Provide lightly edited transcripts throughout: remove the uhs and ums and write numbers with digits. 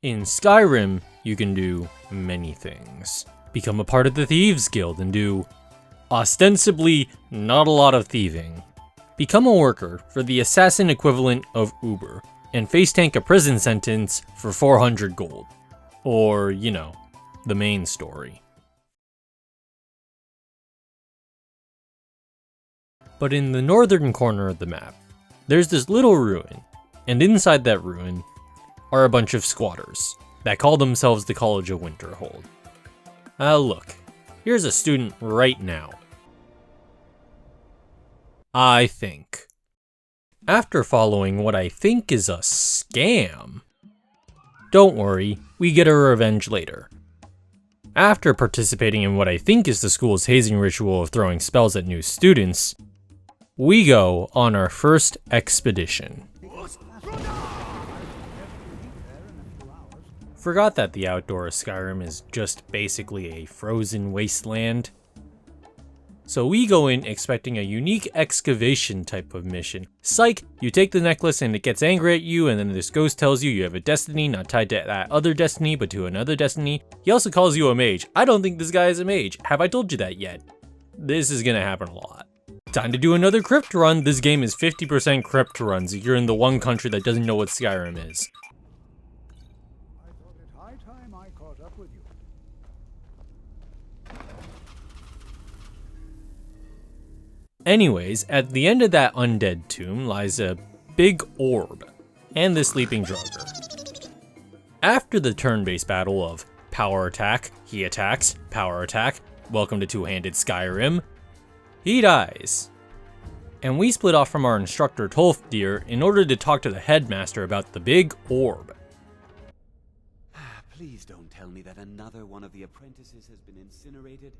In Skyrim, you can do many things. Become a part of the Thieves Guild and do, ostensibly, not a lot of thieving. Become a worker for the assassin equivalent of Uber, and face tank a prison sentence for 400 gold. Or, you know, the main story. But in the northern corner of the map, there's this little ruin, and inside that ruin are a bunch of squatters that call themselves the College of Winterhold. Look, here's a student right now. I think. After following what I think is a scam. Don't worry, we get our revenge later. After participating in what I think is the school's hazing ritual of throwing spells at new students, we go on our first expedition. Forgot that the outdoor of Skyrim is just basically a frozen wasteland. So we go in expecting a unique excavation type of mission. Psych, you take the necklace and it gets angry at you, and then this ghost tells you you have a destiny not tied to that other destiny but to another destiny. He also calls you a mage. I don't think this guy is a mage. Have I told you that yet? This is gonna happen a lot. Time to do another crypt run. This game is 50% crypt runs if you're in the one country that doesn't know what Skyrim is. Anyways, at the end of that undead tomb lies a big orb and the sleeping Draugr. After the turn-based battle of power attack, he attacks, power attack, welcome to two-handed Skyrim, he dies. And we split off from our instructor Tolfdir in order to talk to the headmaster about the big orb. Please don't tell me that another one of the apprentices has been incinerated.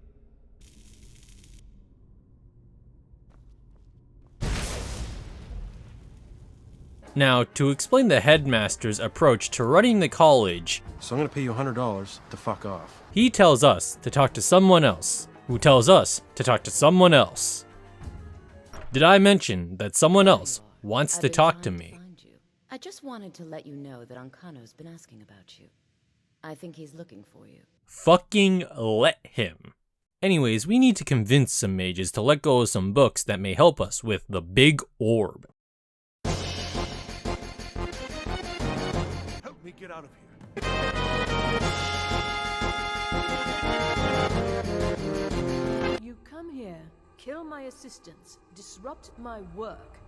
Now, to explain the headmaster's approach to running the college, so I'm gonna pay you $100 to fuck off. He tells us to talk to someone else, who tells us to talk to someone else. Did I mention that someone else wants to talk to me? I just wanted to let you know that Ankano's been asking about you. I think he's looking for you. Fucking let him. Anyways, we need to convince some mages to let go of some books that may help us with the big orb. Help me get out of here. You come here, kill my assistants, disrupt my work.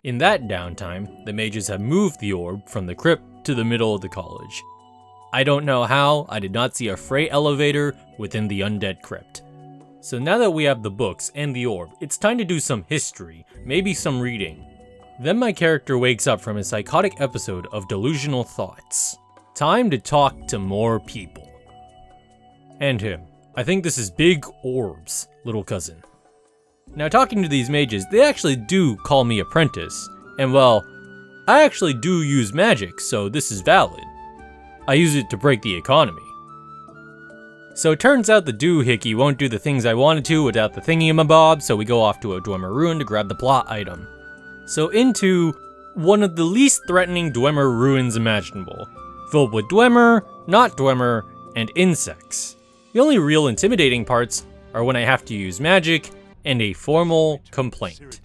In that downtime, the mages have moved the orb from the crypt to the middle of the college. I don't know how, I did not see a freight elevator within the undead crypt. So now that we have the books and the orb, it's time to do some history, maybe some reading. Then my character wakes up from a psychotic episode of delusional thoughts. Time to talk to more people. And him. I think this is Big Orb's little cousin. Now talking to these mages, they actually do call me apprentice, and well, I actually do use magic, so this is valid. I use it to break the economy. So it turns out the doohickey won't do the things I wanted to without the thingy-mabob, so we go off to a Dwemer ruin to grab the plot item. So into one of the least threatening Dwemer ruins imaginable, filled with Dwemer, not Dwemer, and insects. The only real intimidating parts are when I have to use magic and a formal complaint.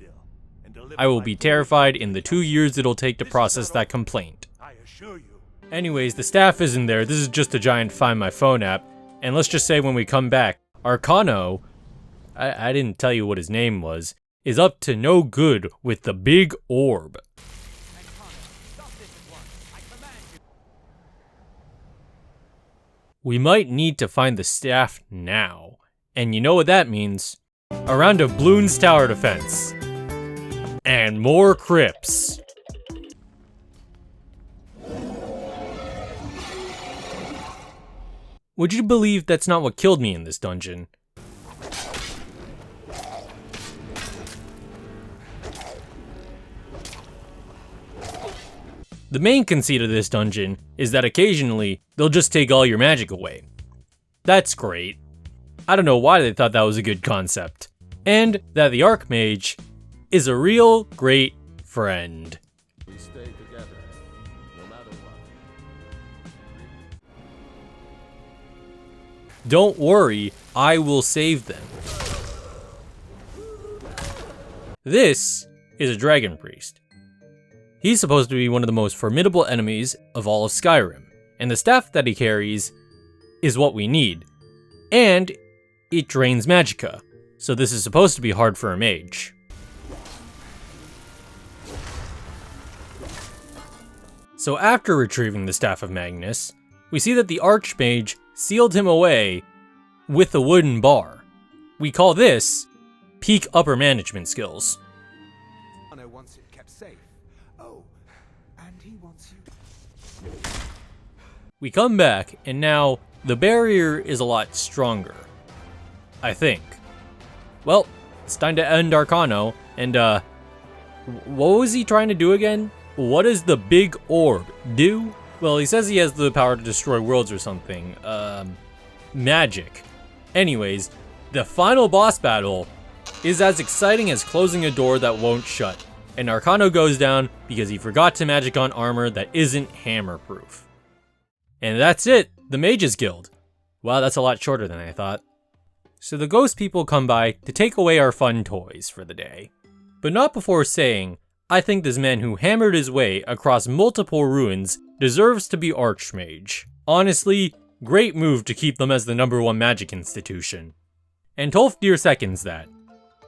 I will be terrified in the 2 years it'll take to process that complaint. Anyways, the staff isn't there, this is just a giant Find My Phone app, and let's just say when we come back, Arcano, I didn't tell you what his name was, is up to no good with the big orb. We might need to find the staff now, and you know what that means. A round of Bloons tower defense. And more crypts. Would you believe that's not what killed me in this dungeon? The main conceit of this dungeon is that occasionally, they'll just take all your magic away. That's great. I don't know why they thought that was a good concept. And that the Archmage is a real great friend. We stay together, no matter what. Don't worry, I will save them. This is a dragon priest. He's supposed to be one of the most formidable enemies of all of Skyrim, and the staff that he carries is what we need. And it drains magicka, so this is supposed to be hard for a mage. So after retrieving the Staff of Magnus, we see that the Archmage sealed him away with a wooden bar. We call this peak upper management skills. Kano wants it kept safe. Oh, and he wants you. We come back, and now the barrier is a lot stronger. I think. Well, it's time to end Arcano, and what was he trying to do again? What does the big orb do? Well, he says he has the power to destroy worlds or something. Magic. Anyways, the final boss battle is as exciting as closing a door that won't shut, and Arcano goes down because he forgot to magic on armor that isn't hammer-proof. And that's it, the Mages Guild. Wow, that's a lot shorter than I thought. So the ghost people come by to take away our fun toys for the day. But not before saying, I think this man who hammered his way across multiple ruins deserves to be Archmage. Honestly, great move to keep them as the #1 magic institution. And Tolfdir seconds that.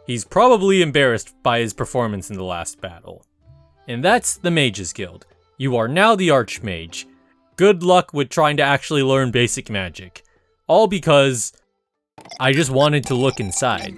He's probably embarrassed by his performance in the last battle. And that's the Mages Guild. You are now the Archmage. Good luck with trying to actually learn basic magic. All because I just wanted to look inside.